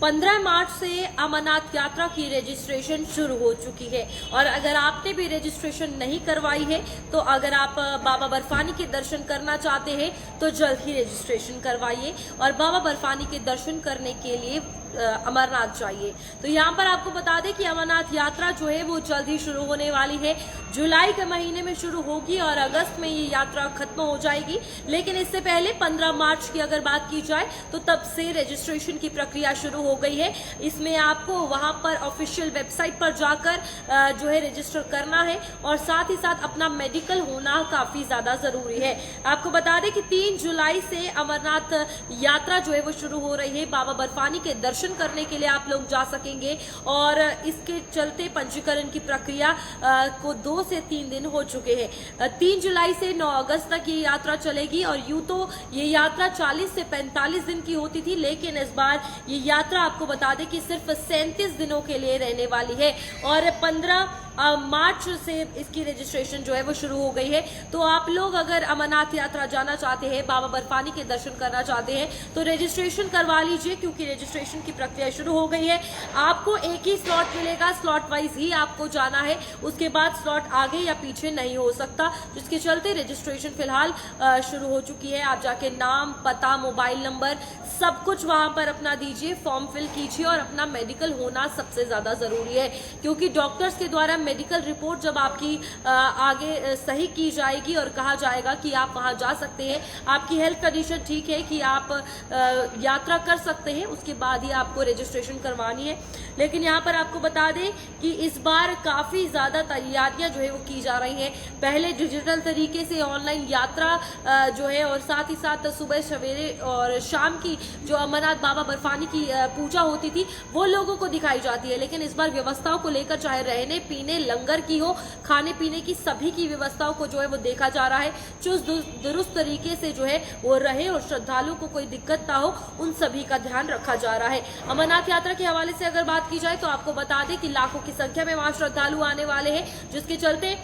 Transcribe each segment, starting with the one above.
15 मार्च से अमरनाथ यात्रा की रजिस्ट्रेशन शुरू हो चुकी है और अगर आपने भी रजिस्ट्रेशन नहीं करवाई है तो अगर आप बाबा बर्फानी के दर्शन करना चाहते हैं तो जल्द ही रजिस्ट्रेशन करवाइए और बाबा बर्फानी के दर्शन करने के लिए अमरनाथ जाइए। तो यहाँ पर आपको बता दें कि अमरनाथ यात्रा जो है वो जल्द ही शुरू होने वाली है। जुलाई के महीने में शुरू होगी और अगस्त में ये यात्रा खत्म हो जाएगी, लेकिन इससे पहले 15 मार्च की अगर बात की जाए तो तब से रजिस्ट्रेशन की प्रक्रिया शुरू हो गई है। इसमें आपको वहां पर ऑफिशियल वेबसाइट पर जाकर जो है रजिस्टर करना है और साथ ही साथ अपना मेडिकल होना काफी ज्यादा जरूरी है। आपको बता दें कि 3 जुलाई से अमरनाथ यात्रा जो है वो शुरू हो रही है। बाबा बर्फानी के दर्शन करने के लिए आप लोग जा सकेंगे और इसके चलते पंजीकरण की प्रक्रिया को 2 से 3 दिन हो चुके हैं। 3 जुलाई से 9 अगस्त तक ये यात्रा चलेगी और यूं तो ये यात्रा 40 से 45 दिन की होती थी, लेकिन इस बार ये यात्रा आपको बता दें कि सिर्फ 37 दिनों के लिए रहने वाली है और 15 मार्च से इसकी रजिस्ट्रेशन जो है वो शुरू हो गई है। तो आप लोग अगर अमरनाथ यात्रा जाना चाहते हैं, बाबा बर्फानी के दर्शन करना चाहते हैं तो रजिस्ट्रेशन करवा लीजिए, क्योंकि रजिस्ट्रेशन की प्रक्रिया शुरू हो गई है। आपको एक ही स्लॉट मिलेगा, स्लॉट वाइज ही आपको जाना है, उसके बाद स्लॉट आगे या पीछे नहीं हो सकता, जिसके चलते रजिस्ट्रेशन फिलहाल शुरू हो चुकी है। आप जाके नाम, पता, मोबाइल नंबर सब कुछ वहां पर अपना दीजिए, फॉर्म फिल कीजिए और अपना मेडिकल होना सबसे ज्यादा जरूरी है, क्योंकि डॉक्टर्स के द्वारा मेडिकल रिपोर्ट जब आपकी आगे सही की जाएगी और कहा जाएगा कि आप वहां जा सकते हैं, आपकी हेल्थ कंडीशन ठीक है कि आप यात्रा कर सकते हैं, उसके बाद ही आपको रजिस्ट्रेशन करवानी है। लेकिन यहाँ पर आपको बता दें कि इस बार काफी ज्यादा तैयारियां जो है वो की जा रही हैं। पहले डिजिटल तरीके से ऑनलाइन यात्रा जो है और साथ ही साथ सुबह सवेरे और शाम की जो अमरनाथ बाबा बर्फानी की पूजा होती थी वो लोगों को दिखाई जाती है, लेकिन इस बार व्यवस्थाओं को लेकर, चाहे रहने पीने लंगर की हो, खाने पीने की, सभी की व्यवस्थाओं को जो है वो देखा जा रहा है। चुस्त दुरुस्त तरीके से जो है वो रहे और श्रद्धालुओं को कोई दिक्कत ना हो, उन सभी का ध्यान रखा जा रहा है। अमरनाथ यात्रा के हवाले से अगर बात की जाए तो आपको बता दें कि लाखों की संख्या में वहां श्रद्धालु आने वाले हैं, जिसके चलते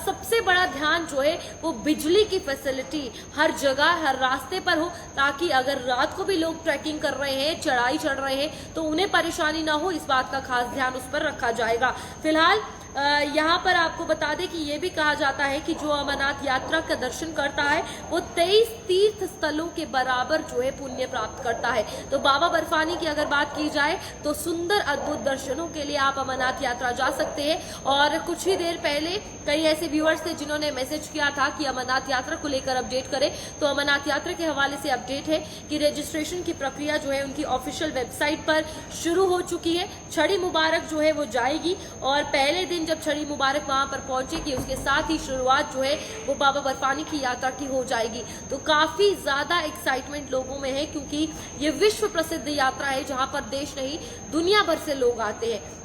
सबसे बड़ा ध्यान जो है वो बिजली की फैसिलिटी हर जगह हर रास्ते पर हो, ताकि अगर रात को भी लोग ट्रैकिंग कर रहे हैं, चढ़ाई चढ़ रहे हैं तो उन्हें परेशानी ना हो, इस बात का खास ध्यान उस पर रखा जाएगा। फिलहाल यहाँ पर आपको बता दें कि ये भी कहा जाता है कि जो अमरनाथ यात्रा का दर्शन करता है वो 23 तीर्थ स्थलों के बराबर जो है पुण्य प्राप्त करता है। तो बाबा बर्फानी की अगर बात की जाए तो सुंदर अद्भुत दर्शनों के लिए आप अमरनाथ यात्रा जा सकते हैं। और कुछ ही देर पहले कई ऐसे व्यूअर्स थे जिन्होंने मैसेज किया था कि अमरनाथ यात्रा को लेकर अपडेट करें, तो अमरनाथ यात्रा के हवाले से अपडेट है कि रजिस्ट्रेशन की प्रक्रिया जो है उनकी ऑफिशियल वेबसाइट पर शुरू हो चुकी है। छड़ी मुबारक जो है वो जाएगी और पहले दिन जब छड़ी मुबारक वहां पर पहुंचेगी उसके साथ ही शुरुआत जो है वो बाबा बर्फानी की यात्रा की हो जाएगी। तो काफी ज्यादा एक्साइटमेंट लोगों में है, क्योंकि ये विश्व प्रसिद्ध यात्रा है जहां पर देश नहीं दुनिया भर से लोग आते हैं।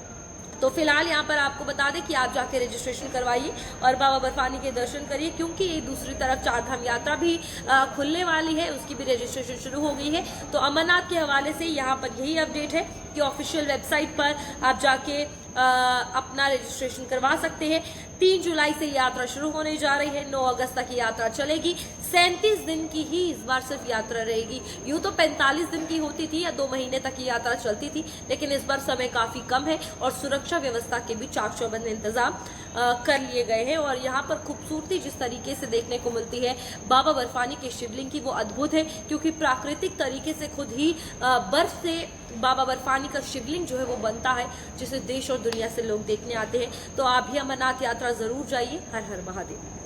तो फिलहाल यहाँ पर आपको बता दें कि आप जाके रजिस्ट्रेशन करवाइए और बाबा बर्फानी के दर्शन करिए, क्योंकि ये दूसरी तरफ चारधाम यात्रा भी खुलने वाली है, उसकी भी रजिस्ट्रेशन शुरू हो गई है। तो अमरनाथ के हवाले से यहाँ पर यही अपडेट है कि ऑफिशियल वेबसाइट पर आप जाके अपना रजिस्ट्रेशन करवा सकते हैं। 3 जुलाई से यात्रा शुरू होने जा रही है, 9 अगस्त तक की यात्रा चलेगी। 37 दिन की ही इस बार सिर्फ यात्रा रहेगी। यूं तो 45 दिन की होती थी या 2 महीने तक की यात्रा चलती थी, लेकिन इस बार समय काफी कम है और सुरक्षा व्यवस्था के भी चाक चौबंद इंतजाम कर लिए गए हैं। और यहाँ पर खूबसूरती जिस तरीके से देखने को मिलती है बाबा बर्फानी के शिवलिंग की, वो अद्भुत है, क्योंकि प्राकृतिक तरीके से खुद ही बर्फ से बाबा बर्फानी का शिवलिंग जो है वो बनता है, जिसे देश और दुनिया से लोग देखने आते हैं। तो आप भी अमरनाथ यात्रा जरूर जाइए। हर हर महादेव।